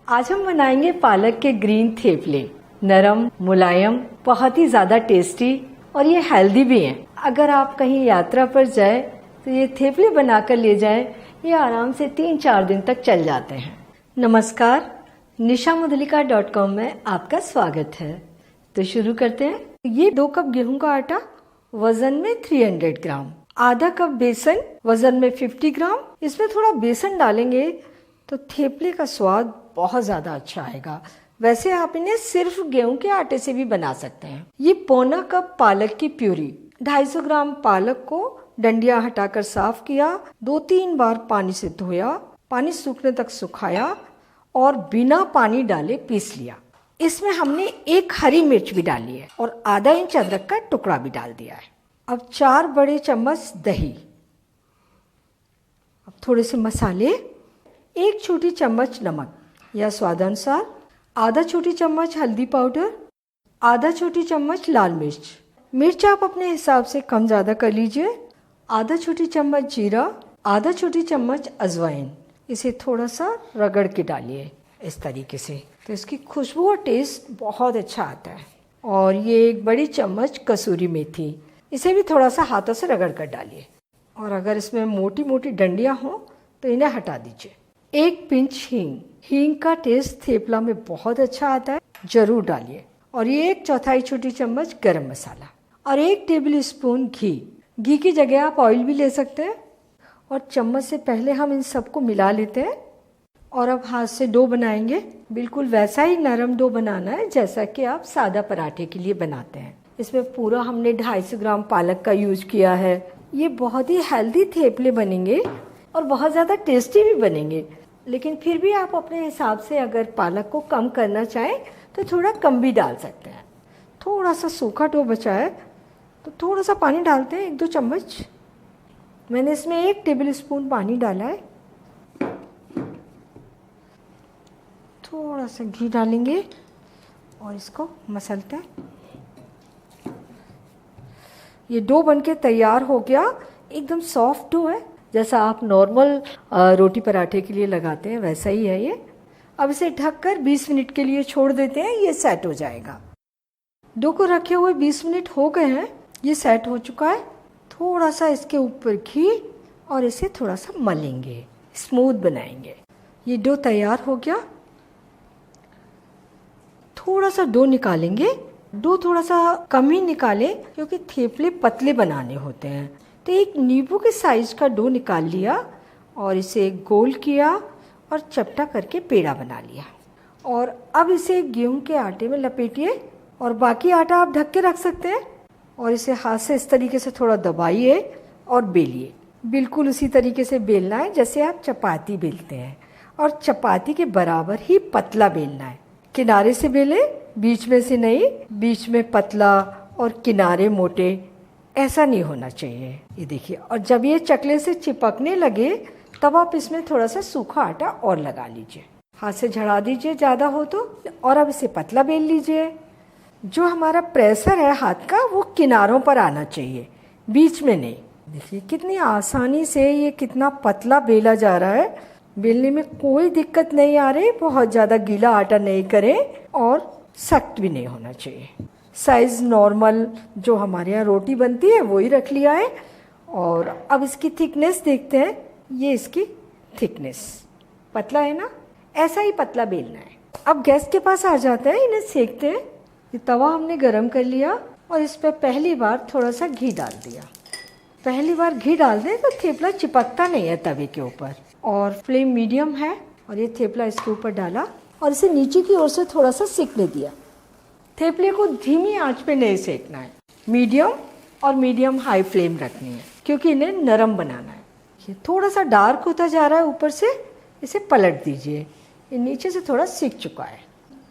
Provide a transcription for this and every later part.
आज हम बनाएंगे पालक के ग्रीन थेपले। नरम, मुलायम, बहुत ही ज्यादा टेस्टी और ये हेल्दी भी हैं। अगर आप कहीं यात्रा पर जाए तो ये थेपले बनाकर ले जाएं, ये आराम से 3-4 दिन तक चल जाते हैं। नमस्कार, nishamudalika.com में आपका स्वागत है। तो शुरू करते हैं। ये 2 कप गेहूं का आटा वजन में 300 ग्राम, आधा कप बेसन वजन में 50 ग्राम। इसमें थोड़ा बेसन डालेंगे तो थेपले का स्वाद बहुत ज़्यादा अच्छा आएगा। वैसे आप इन्हें सिर्फ गेहूं के आटे से भी बना सकते हैं। ये पौना कप पालक की प्यूरी, 250 ग्राम पालक को डंडियां हटाकर साफ किया, 2-3 बार पानी से धोया, पानी सूखने तक सुखाया और बिना पानी डाले पीस लिया। इसमें हमने 1 हरी मिर्च भी डाली है और आधा इंच अदरक का टुकड़ा भी डाल दिया है। अब 4 बड़े चम्मच दही, अब थोड़े से मसाले, 1 छोटी चम्मच नमक या स्वादानुसार, आधा छोटी चम्मच हल्दी पाउडर, आधा छोटी चम्मच लाल मिर्च। मिर्च आप अपने हिसाब से कम ज़्यादा कर लीजिए। आधा छोटी चम्मच जीरा, आधा छोटी चम्मच अजवाइन। इसे थोड़ा सा रगड़ के डालिए इस तरीके से, तो इसकी खुशबू और टेस्ट बहुत अच्छा आता है। और ये 1 बड़ी चम्मच कसूरी मेथी, इसे भी थोड़ा सा हाथों से रगड़ कर डालिए। और अगर इसमें मोटी मोटी डंडियाँ हों तो इन्हें हटा दीजिए। 1 पिंच हींग, हींग का टेस्ट थेपला में बहुत अच्छा आता है, जरूर डालिए। और ये 1/4 छोटी चम्मच गरम मसाला और 1 टेबल स्पून घी। घी की जगह आप ऑयल भी ले सकते हैं। और चम्मच से पहले हम इन सबको मिला लेते हैं और अब हाथ से डो बनाएंगे। बिल्कुल वैसा ही नरम डो बनाना है जैसा कि आप सादा पराठे के लिए बनाते हैं। इसमें पूरा हमने 250 ग्राम पालक का यूज किया है। ये बहुत ही हेल्दी थेपले बनेंगे और बहुत ज़्यादा टेस्टी भी बनेंगे। लेकिन फिर भी आप अपने हिसाब से अगर पालक को कम करना चाहें तो थोड़ा कम भी डाल सकते हैं। थोड़ा सा सूखा डो बचा है तो थोड़ा सा पानी डालते हैं, 1-2 चम्मच। मैंने इसमें 1 टेबल स्पून पानी डाला है। थोड़ा सा घी डालेंगे और इसको मसलते हैं। ये डो बनके तैयार हो गया। एकदम सॉफ्ट डो है, जैसा आप नॉर्मल रोटी पराठे के लिए लगाते हैं वैसा ही है ये। अब इसे ढककर 20 मिनट के लिए छोड़ देते हैं, ये सेट हो जाएगा। डो को रखे हुए 20 मिनट हो गए हैं, ये सेट हो चुका है। थोड़ा सा इसके ऊपर घी और इसे थोड़ा सा मलेंगे, स्मूथ बनाएंगे। ये डो तैयार हो गया। थोड़ा सा डो निकालेंगे। डो थोड़ा सा कम ही निकालें क्योंकि थेपले पतले बनाने होते हैं। तो 1 नींबू के साइज का डो निकाल लिया और इसे गोल किया और चपटा करके पेड़ा बना लिया। और अब इसे गेहूं के आटे में लपेटिए और बाकी आटा आप ढक के रख सकते हैं। और इसे हाथ से इस तरीके से थोड़ा दबाइए और बेलिए। बिल्कुल उसी तरीके से बेलना है जैसे आप चपाती बेलते हैं और चपाती के बराबर ही पतला बेलना है। किनारे से बेलें, बीच में से नहीं। बीच में पतला और किनारे मोटे, ऐसा नहीं होना चाहिए। ये देखिए। और जब ये चकले से चिपकने लगे तब आप इसमें थोड़ा सा सूखा आटा और लगा लीजिए। हाथ से झड़ा दीजिए ज़्यादा हो तो। और अब इसे पतला बेल लीजिए। जो हमारा प्रेशर है हाथ का वो किनारों पर आना चाहिए, बीच में नहीं। देखिए कितनी आसानी से ये कितना पतला बेला जा रहा है। बेलने में कोई दिक्कत नहीं आ रही। बहुत ज़्यादा गीला आटा नहीं करें और सख्त भी नहीं होना चाहिए। साइज़ नॉर्मल जो हमारे यहाँ रोटी बनती है वही रख लिया है। और अब इसकी थिकनेस देखते हैं। ये इसकी थिकनेस पतला है ना, ऐसा ही पतला बेलना है। अब गैस के पास आ जाते हैं, इन्हें सेकते हैं। ये तवा हमने गरम कर लिया और इस पर पहली बार थोड़ा सा घी डाल दिया। पहली बार घी डाल दें तो थेपला चिपकता नहीं है तवे के ऊपर। और फ्लेम मीडियम है और ये थेपला इसके ऊपर डाला और इसे नीचे की ओर से थोड़ा सा सेकने दिया। थेपले को धीमी आंच पे नहीं सेकना है, मीडियम और मीडियम हाई फ्लेम रखनी है क्योंकि इन्हें नरम बनाना है। ये थोड़ा सा डार्क होता जा रहा है ऊपर से, इसे पलट दीजिए। ये नीचे से थोड़ा सिक चुका है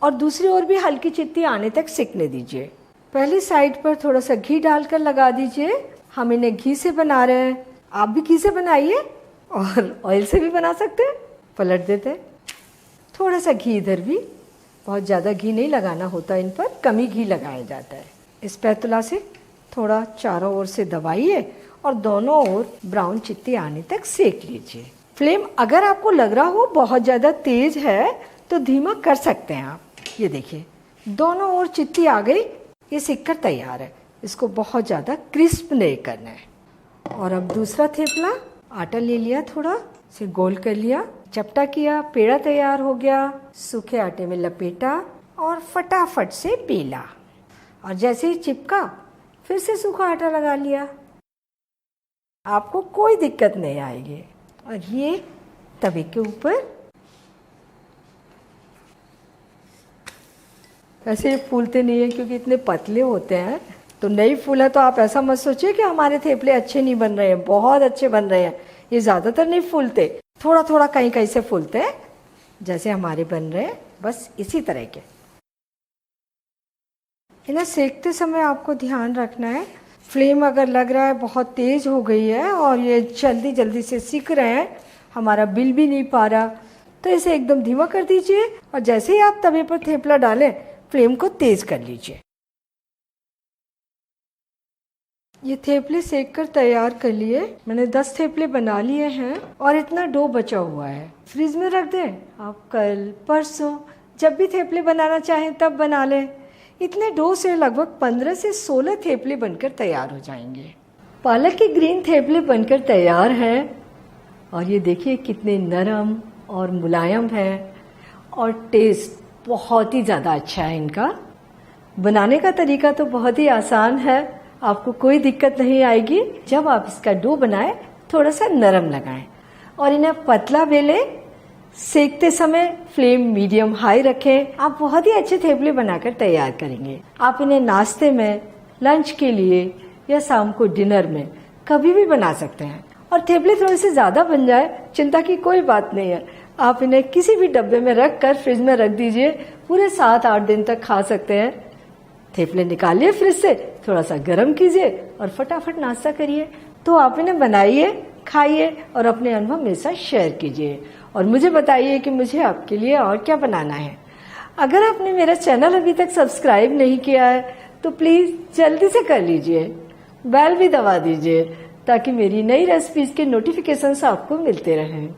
और दूसरी ओर भी हल्की चित्ती आने तक सिकने दीजिए। पहली साइड पर थोड़ा सा घी डालकर लगा दीजिए। हम इन्हें घी से बना रहे हैं, आप भी घी से बनाइए और ऑयल से भी बना सकते हैं। पलट देते हैं। थोड़ा सा घी इधर भी, बहुत ज़्यादा घी नहीं लगाना होता इन पर, कम ही घी लगाया जाता है। इस स्पैटुला से थोड़ा चारों ओर से दबाइए और दोनों ओर ब्राउन चित्ती आने तक सेक लीजिए। फ्लेम अगर आपको लग रहा हो बहुत ज़्यादा तेज है तो धीमा कर सकते हैं आप। ये देखिए दोनों ओर चित्ती आ गई, ये सिककर तैयार है। इसको बहुत ज़्यादा क्रिस्प नहीं करना है। और अब दूसरा थेपला, आटा ले लिया, थोड़ा इसे गोल कर लिया, चपटा किया, पेड़ा तैयार हो गया। सूखे आटे में लपेटा और फटाफट से बेला, और जैसे ही चिपका फिर से सूखा आटा लगा लिया। आपको कोई दिक्कत नहीं आएगी। और ये तवे के ऊपर ऐसे ये फूलते नहीं है क्योंकि इतने पतले होते हैं, तो नहीं फूला तो आप ऐसा मत सोचिए कि हमारे थेपले अच्छे नहीं बन रहे हैं, बहुत अच्छे बन रहे हैं। ये ज़्यादातर नहीं फूलते, थोड़ा थोड़ा कहीं कहीं से फूलते हैं, जैसे हमारे बन रहे हैं, बस इसी तरह के। इन्हें सेकते समय आपको ध्यान रखना है, फ्लेम अगर लग रहा है बहुत तेज़ हो गई है और ये जल्दी जल्दी से सिक रहे हैं, हमारा बिल भी नहीं पा रहा, तो इसे एकदम धीमा कर दीजिए। और जैसे ही आप तवे पर थेपला डालें, फ्लेम को तेज़ कर लीजिए। ये थेपले सेक कर तैयार कर लिए। मैंने 10 थेपले बना लिए हैं और इतना डो बचा हुआ है। फ्रिज में रख दें, आप कल परसों जब भी थेपले बनाना चाहें तब बना लें। इतने डो से लगभग 15 से 16 थेपले बनकर तैयार हो जाएंगे। पालक के ग्रीन थेपले बनकर तैयार हैं और ये देखिए कितने नरम और मुलायम है और टेस्ट बहुत ही ज़्यादा अच्छा है इनका। बनाने का तरीका तो बहुत ही आसान है, आपको कोई दिक्कत नहीं आएगी। जब आप इसका डो बनाएं थोड़ा सा नरम लगाएं और इन्हें पतला बेलें। सेकते समय फ्लेम मीडियम हाई रखें। आप बहुत ही अच्छे थेपले बनाकर तैयार करेंगे। आप इन्हें नाश्ते में, लंच के लिए या शाम को डिनर में कभी भी बना सकते हैं। और थेपले थोड़े से ज़्यादा बन जाए चिंता की कोई बात नहीं है, आप इन्हें किसी भी डब्बे में रख कर फ्रिज में रख दीजिए, पूरे 7-8 दिन तक खा सकते हैं। थेपले निकालिए फ्रिज से, थोड़ा सा गर्म कीजिए और फटाफट नाश्ता करिए। तो आप इन्हें बनाइए, खाइए और अपने अनुभव मेरे साथ शेयर कीजिए और मुझे बताइए कि मुझे आपके लिए और क्या बनाना है। अगर आपने मेरा चैनल अभी तक सब्सक्राइब नहीं किया है तो प्लीज़ जल्दी से कर लीजिए, बेल भी दबा दीजिए ताकि मेरी नई रेसिपीज़ के नोटिफिकेशंस आपको मिलते रहें।